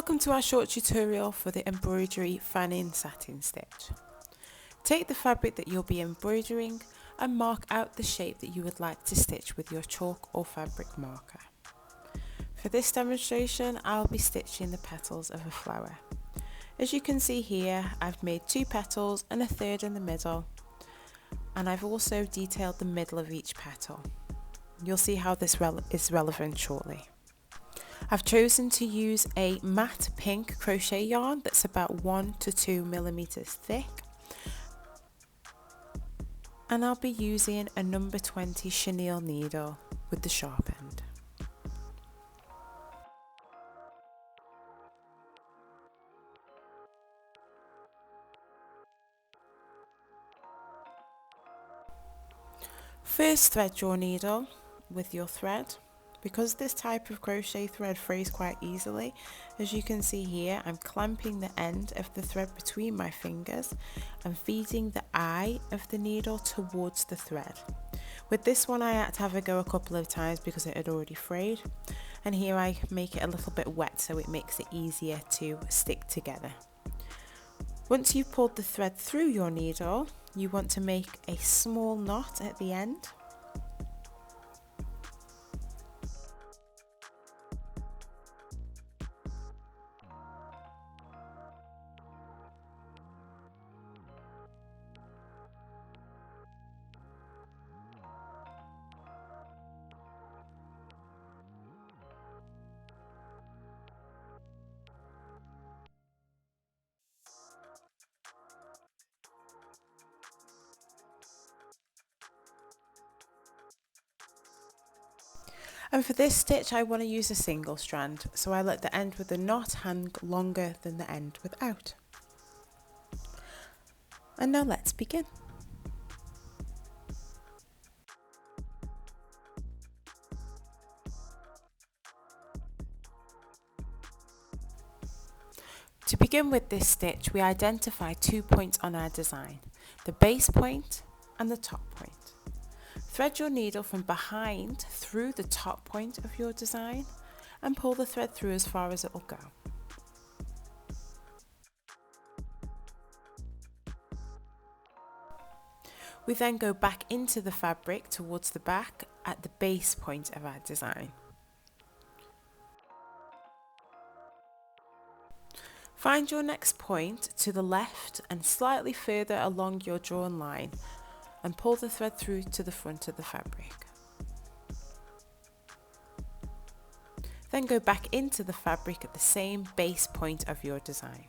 Welcome to our short tutorial for the embroidery fan-in satin stitch. Take the fabric that you'll be embroidering and mark out the shape that you would like to stitch with your chalk or fabric marker. For this demonstration, I'll be stitching the petals of a flower. As you can see here, I've made 2 petals and a third in the middle, and I've also detailed the middle of each petal. You'll see how this is relevant shortly. I've chosen to use a matte pink crochet yarn that's about 1 to 2 millimeters thick, and I'll be using a number 20 chenille needle with the sharp end. First, thread your needle with your thread. Because this type of crochet thread frays quite easily, as you can see here, I'm clamping the end of the thread between my fingers and feeding the eye of the needle towards the thread. With this one I had to have a go a couple of times because it had already frayed, and here I make it a little bit wet so it makes it easier to stick together. Once you've pulled the thread through your needle, you want to make a small knot at the end. And for this stitch I want to use a single strand, so I let the end with the knot hang longer than the end without. And now let's begin. To begin with this stitch, we identify 2 points on our design, the base point and the top point. Thread your needle from behind through the top point of your design and pull the thread through as far as it will go. We then go back into the fabric towards the back at the base point of our design. Find your next point to the left and slightly further along your drawn line, and pull the thread through to the front of the fabric. Then go back into the fabric at the same base point of your design.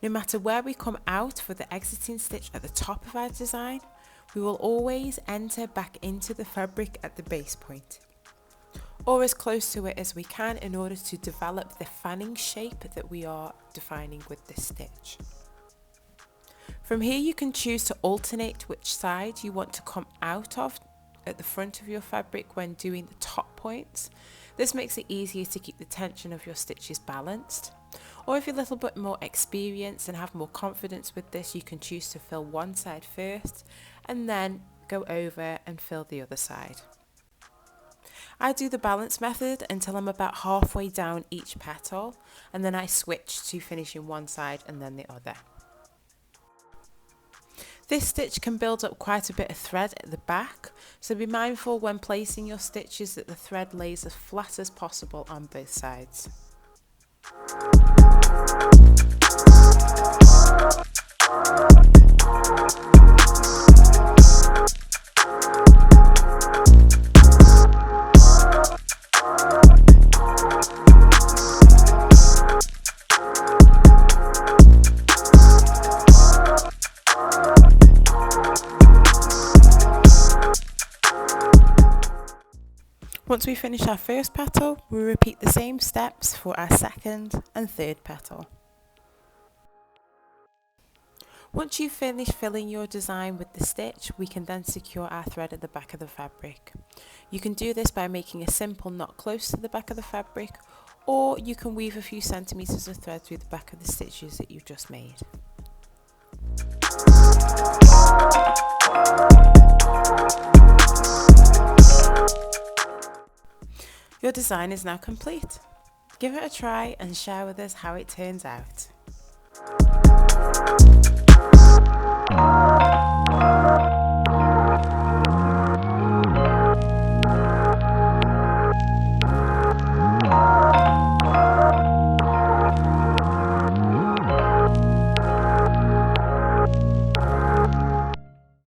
No matter where we come out for the exiting stitch at the top of our design, we will always enter back into the fabric at the base point, or as close to it as we can in order to develop the fanning shape that we are defining with this stitch. From here you can choose to alternate which side you want to come out of at the front of your fabric when doing the top points. This makes it easier to keep the tension of your stitches balanced. Or if you're a little bit more experienced and have more confidence with this, you can choose to fill one side first and then go over and fill the other side. I do the balance method until I'm about halfway down each petal, and then I switch to finishing one side and then the other. This stitch can build up quite a bit of thread at the back, so be mindful when placing your stitches that the thread lays as flat as possible on both sides. Once we finish our first petal, we repeat the same steps for our second and third petal. Once you've finished filling your design with the stitch, we can then secure our thread at the back of the fabric. You can do this by making a simple knot close to the back of the fabric, or you can weave a few centimeters of thread through the back of the stitches that you've just made. Your design is now complete. Give it a try and share with us how it turns out.